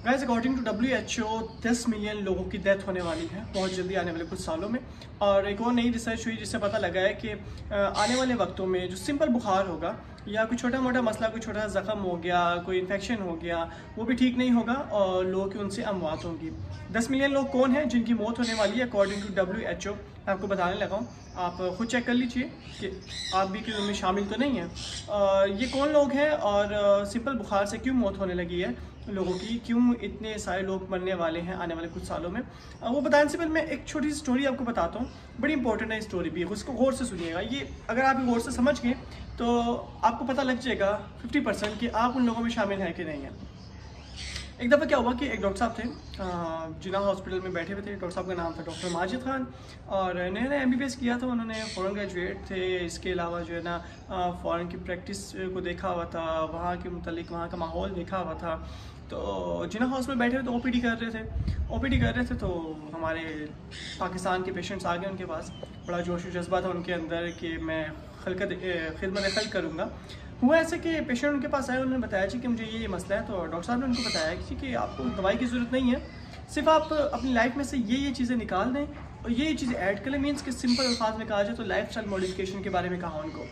Guys according to WHO 10 million लोगों की death होने वाली है बहुत जल्दी आने वाले कुछ सालों में। और एक और नई रिसर्च हुई जिससे पता लगा है कि आने वाले वक्तों में जो सिंपल बुखार होगा या कोई छोटा मोटा मसला, कोई छोटा सा ज़ख़म हो गया, कोई इन्फेक्शन हो गया, वो भी ठीक नहीं होगा और लोगों की उनसे अमवात होंगी। 10 मिलियन लोग कौन हैं जिनकी मौत होने वाली है अकॉर्डिंग टू WHO। मैं आपको बताने लगा हूँ, आप खुद चेक कर लीजिए कि आप भी उनमें शामिल तो नहीं हैं। ये कौन लोग हैं और सिंपल बुखार से क्यों मौत होने लगी है लोगों की, क्यों इतने सारे लोग मरने वाले हैं आने वाले कुछ सालों में। वो बताने से पहले मैं एक छोटी सी स्टोरी आपको बताता हूँ, बड़ी इंपॉर्टेंट है स्टोरी भी, उसको गौर से सुनिएगा। ये अगर आप गौर से समझ गए तो आपको पता लग जाएगा 50% कि आप उन लोगों में शामिल हैं कि नहीं है। एक दफ़ा क्या हुआ कि एक डॉक्टर साहब थे, जिना हॉस्पिटल में बैठे हुए थे। डॉक्टर साहब का नाम था डॉक्टर माजिद खान और नया MBBS किया था उन्होंने, फ़ॉरेन ग्रेजुएट थे। इसके अलावा जो है ना फ़ॉरेन की प्रैक्टिस को देखा हुआ था, वहाँ के मुतालिक वहाँ का माहौल देखा हुआ था। तो जिना हॉस्पिटल में बैठे हुए तो OPD कर रहे थे तो हमारे पाकिस्तान के पेशेंट्स आ गए उनके पास। बड़ा जोश व जज्बा था उनके अंदर कि मैं खिदमत खल्क करूँगा। हुआ ऐसे कि पेशेंट उनके पास आए, उन्होंने बताया जी कि मुझे ये मसला है। तो डॉक्टर साहब ने उनको बताया कि आपको दवाई की ज़रूरत नहीं है, सिर्फ आप अपनी लाइफ में से ये चीज़ें निकाल दें और ये चीज़ें ऐड कर लें। मीन्स कि सिंपल अल्फाज में कहा जाए तो लाइफस्टाइल मॉडिफिकेशन के बारे में कहा उनको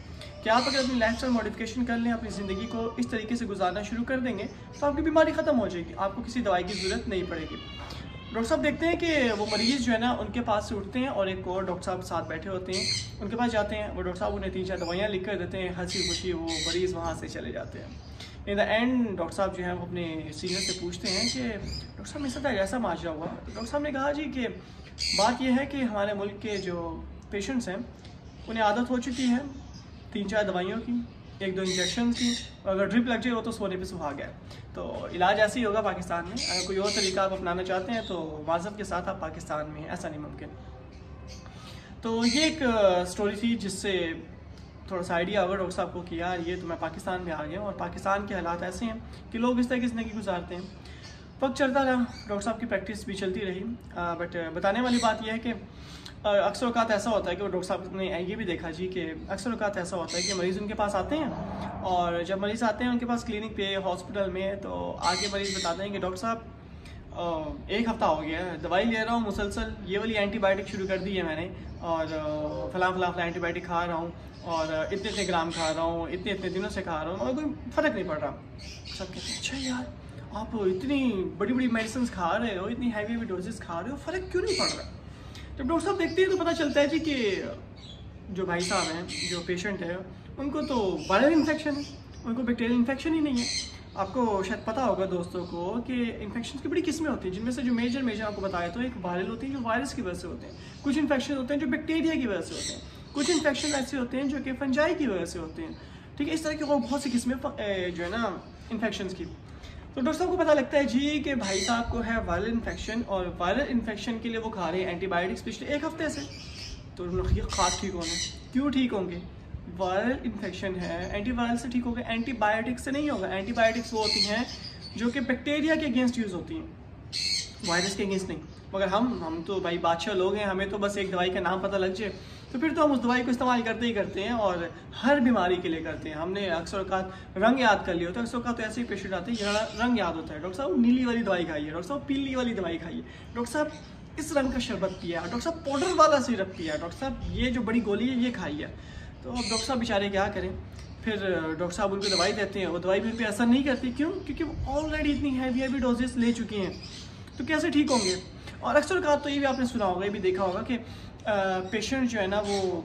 कि आप अगर अपनी लाइफस्टाइल मॉडिफिकेशन कर लें, अपनी ज़िंदगी को इस तरीके से गुजारना शुरू कर देंगे तो आपकी बीमारी ख़त्म हो जाएगी, आपको किसी दवाई की ज़रूरत नहीं पड़ेगी। डॉक्टर साहब देखते हैं कि वो मरीज़ जो है ना उनके पास से उठते हैं और एक और डॉक्टर साहब साथ बैठे होते हैं, उनके पास जाते हैं। वो डॉक्टर साहब उन्हें 3-4 दवाइयाँ लिख कर देते हैं, हंसी खुशी वो मरीज़ वहाँ से चले जाते हैं। इन द एंड डॉक्टर साहब जो है वो अपने सीनियर से पूछते हैं कि डॉक्टर साहब मेरे साथ ऐसा माजरा हुआ। तो डॉक्टर साहब ने कहा जी कि बात यह है कि हमारे मुल्क के जो पेशेंट्स हैं उन्हें आदत हो चुकी है 3-4 दवाइयों की, 1-2 इंजेक्शन की, और अगर ड्रिप लग जाए वो तो सोने पे सुहाग है। तो इलाज ऐसे ही होगा पाकिस्तान में। अगर कोई और तरीका आप अपनाना चाहते हैं तो माज़रत के साथ आप पाकिस्तान में हैं, ऐसा नहीं मुमकिन। तो ये एक स्टोरी थी जिससे थोड़ा सा आइडिया होगा डॉक्टर साहब को कि यार ये तो मैं पाकिस्तान में आ गया हूँ और पाकिस्तान के हालात ऐसे हैं कि लोग इस तरह की ज़िंदगी गुजारते हैं। वक्त चलता रहा, डॉक्टर साहब की प्रैक्टिस भी चलती रही। बट बताने वाली बात यह है कि अक्सर औक़ात ऐसा होता है कि डॉक्टर साहब ने ये भी देखा जी कि अक्सर औक़ात ऐसा होता है कि मरीज़ उनके पास आते हैं और जब मरीज़ आते हैं उनके पास क्लिनिक पे, हॉस्पिटल में, तो आके मरीज़ बताते हैं कि डॉक्टर साहब 1 हफ़्ता हो गया है, दवाई ले रहा हूँ मुसलसल, ये वाली एंटीबायोटिक शुरू कर दी है मैंने और फलां एंटीबायोटिक खा रहा हूँ और इतने ग्राम खा रहा हूँ, इतने दिनों से खा रहा हूँ और कोई फ़र्क नहीं पड़ रहा। सब कहते हैं अच्छा यार आप इतनी बड़ी मेडिसिन खा रहे हो, इतनी हैवी डोजेस खा रहे हो, फ़र्क क्यों नहीं पड़ रहा। जब डॉक्टर साहब देखते हैं तो पता चलता है जी कि जो भाई साहब हैं, जो पेशेंट है, उनको तो वायरल इन्फेक्शन है, उनको बैक्टीरियल इन्फेक्शन ही नहीं है। आपको शायद पता होगा दोस्तों को कि इन्फेक्शन की बड़ी किस्में होती हैं, जिनमें से जो मेजर आपको बताया तो एक वायरल होती है जो वायरस की वजह से होते हैं, कुछ इन्फेक्शन होते हैं जो बैक्टीरिया की वजह से होते हैं, कुछ इन्फेक्शन ऐसे होते हैं जो कि फंजाई की वजह से होते हैं। ठीक है, इस तरह की बहुत सी किस्में जो है ना इन्फेक्शन की। तो डॉक्टर साहब को पता लगता है जी कि भाई साहब को है वायरल इन्फेक्शन और वायरल इन्फेक्शन के लिए वो खा रहे हैं एंटीबायोटिक्स पिछले 1 हफ्ते से। तो ये खास ठीक होंगे, क्यों ठीक होंगे? वायरल इन्फेक्शन है, एंटीवायरल से ठीक होगा, एंटीबायोटिक्स से नहीं होगा। एंटीबायोटिक्स वो होती हैं जो कि बैक्टीरिया के अगेंस्ट यूज़ होती हैं, वायरस के अगेंस्ट नहीं। मगर हम तो भाई बादशाह लोग हैं, हमें तो बस एक दवाई का नाम पता लग जाए तो फिर तो हम उस दवाई को इस्तेमाल करते ही करते हैं और हर बीमारी के लिए करते हैं। हमने अक्सर औक़ात रंग याद कर लिया होता है, अक्सर औक़ात तो ऐसे ही पेशेंट आते हैं रंग याद होता है, डॉक्टर साहब नीली वाली दवाई खाइए, डॉक्टर साहब पीली वाली दवाई खाइए, डॉक्टर साहब इस रंग का शरबत पिया, डॉक्टर साहब पाउडर वाला सिरप पिया, डॉक्टर साहब ये जो बड़ी गोली है ये खाइए। तो अब डॉक्टर साहब बेचारे क्या करें, फिर डॉक्टर साहब उनको दवाई देते हैं, वो दवाई फिर पे असर नहीं करती। क्यों? क्योंकि वो ऑलरेडी इतनी हैवी डोजेस ले चुकी हैं, तो कैसे ठीक होंगे। और अक्सर का तो ये भी आपने सुना होगा, ये भी देखा होगा कि पेशेंट जो है ना वो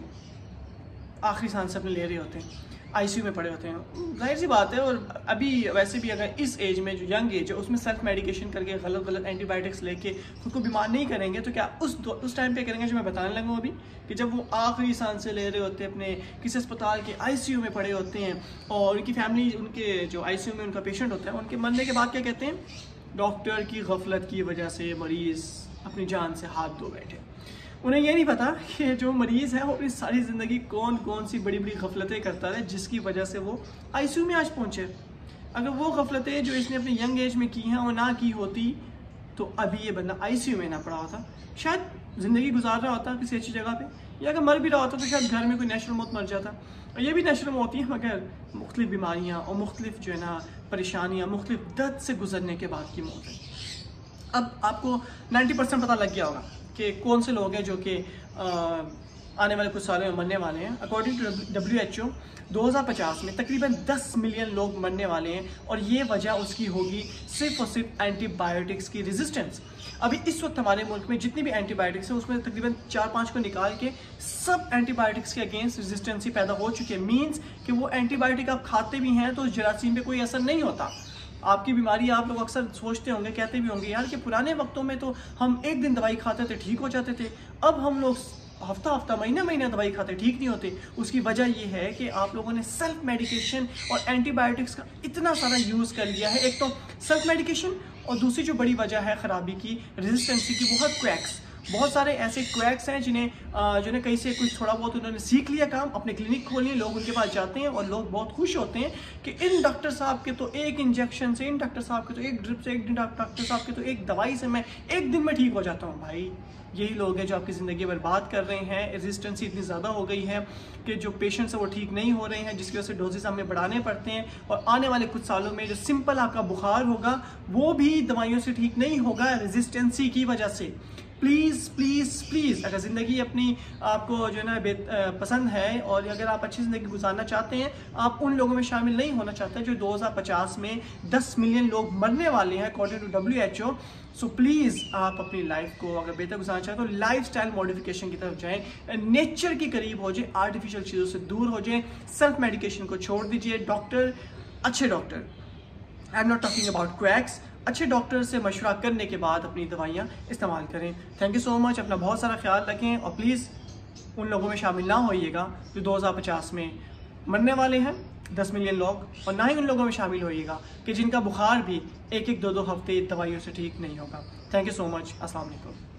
आखिरी सांस अपने ले रहे होते हैं, ICU में पड़े होते हैं। जाहिर सी बात है, और अभी वैसे भी अगर इस एज में जो यंग एज है उसमें सेल्फ मेडिकेशन करके गलत एंटीबायोटिक्स लेके खुद को बीमार नहीं करेंगे तो क्या उस टाइम पे करेंगे जो मैं बताने लगा हूँ अभी, कि जब वो आखिरी सांसें ले रहे होते हैं, अपने किसी अस्पताल के ICU में पड़े होते हैं और उनकी फैमिली, उनके जो ICU में उनका पेशेंट होता है, उनके मरने के बाद क्या कहते हैं, डॉक्टर की गफलत की वजह से मरीज़ अपनी जान से हाथ धो बैठे। उन्हें ये नहीं पता कि जो मरीज़ है वो अपनी सारी ज़िंदगी कौन सी बड़ी गफलतें करता है जिसकी वजह से वो ICU में आज पहुँचे। अगर वो गफलतें जो इसने अपने यंग एज में की हैं वो ना की होती तो अभी ये बंदा ICU में ना पड़ा होता, शायद ज़िंदगी गुजार रहा होता किसी अच्छी जगह पे, या अगर मर भी रहा होता तो शायद घर में कोई नेचुरल मौत मर जाता। और ये भी नेचुरल मौत ही है, मगर मुख्तलिफ बीमारियाँ और मुख्तलिफ जो है ना परेशानियाँ, मुख्तलिफ दर्द से गुजरने के बाद की मौत है। अब आपको 90% पता लग गया होगा कि कौन से लोग हैं जो कि आने वाले कुछ सालों में मरने वाले हैं। अकॉर्डिंग टू WHO 2050 में तकरीबन 10 मिलियन लोग मरने वाले हैं, और ये वजह उसकी होगी सिर्फ और सिर्फ एंटीबायोटिक्स की रेजिस्टेंस। अभी इस वक्त हमारे मुल्क में जितनी भी एंटीबायोटिक्स है उसमें तकरीबन 4-5 को निकाल के सब एंटीबायोटिक्स के अगेंस्ट रेजिस्टेंसी पैदा हो चुकी है। मीन्स कि वो एंटीबायोटिक आप खाते भी हैं तो उस जरासीम पे कोई असर नहीं होता। आपकी बीमारी आप लोग अक्सर सोचते होंगे, कहते भी होंगे यार कि पुराने वक्तों में तो हम एक दिन दवाई खाते थे ठीक हो जाते थे, अब हम लोग हफ्ता महीना दवाई खाते ठीक नहीं होते। उसकी वजह यह है कि आप लोगों ने सेल्फ मेडिकेशन और एंटीबायोटिक्स का इतना सारा यूज़ कर लिया है। एक तो सेल्फ मेडिकेशन, और दूसरी जो बड़ी वजह है ख़राबी की, रेजिस्टेंसी की, वो है क्वैक्स। बहुत सारे ऐसे क्वैक्स हैं जिन्हें कहीं से कुछ थोड़ा बहुत उन्होंने सीख लिया काम, अपने क्लिनिक खोल लिए, लोग उनके पास जाते हैं और लोग बहुत खुश होते हैं कि इन डॉक्टर साहब के तो एक इंजेक्शन से, इन डॉक्टर साहब के तो एक ड्रिप से, एक डॉक्टर साहब के तो एक दवाई से मैं एक दिन में ठीक हो जाता हूँ। भाई यही लोग हैं जो आपकी ज़िंदगी बर्बाद कर रहे हैं। रेजिस्टेंसी इतनी ज़्यादा हो गई है कि जो पेशेंट्स हैं वो ठीक नहीं हो रहे हैं, जिसकी वजह से डोजेस हमें बढ़ाने पड़ते हैं। और आने वाले कुछ सालों में जो सिंपल आपका बुखार होगा वो भी दवाइयों से ठीक नहीं होगा, रेजिस्टेंसी की वजह से। प्लीज़ प्लीज़ प्लीज़, अगर ज़िंदगी अपनी आपको जो है ना पसंद है और अगर आप अच्छी ज़िंदगी गुजारना चाहते हैं, आप उन लोगों में शामिल नहीं होना चाहते जो 2050 में 10 मिलियन लोग मरने वाले हैं according to WHO। So please आप अपनी लाइफ को अगर बेहतर गुजारना चाहते हो तो लाइफस्टाइल मॉडिफिकेशन की तरफ जाएं, नेचर के करीब हो जाए, आर्टिफिशियल चीज़ों से दूर हो जाएं, सेल्फ मेडिकेशन को छोड़ दीजिए। अच्छे doctor, I am not talking about quacks, अच्छे डॉक्टर से मशवरा करने के बाद अपनी दवाइयाँ इस्तेमाल करें। Thank you so much. अपना बहुत सारा ख्याल रखें और प्लीज़ उन लोगों में शामिल ना होइएगा जो 2050 में मरने वाले हैं 10 मिलियन लोग, और ना ही उन लोगों में शामिल होइएगा कि जिनका बुखार भी 1-1, 2-2 हफ्ते दवाइयों से ठीक नहीं होगा। Thank you so much. अस्सलाम वालेकुम।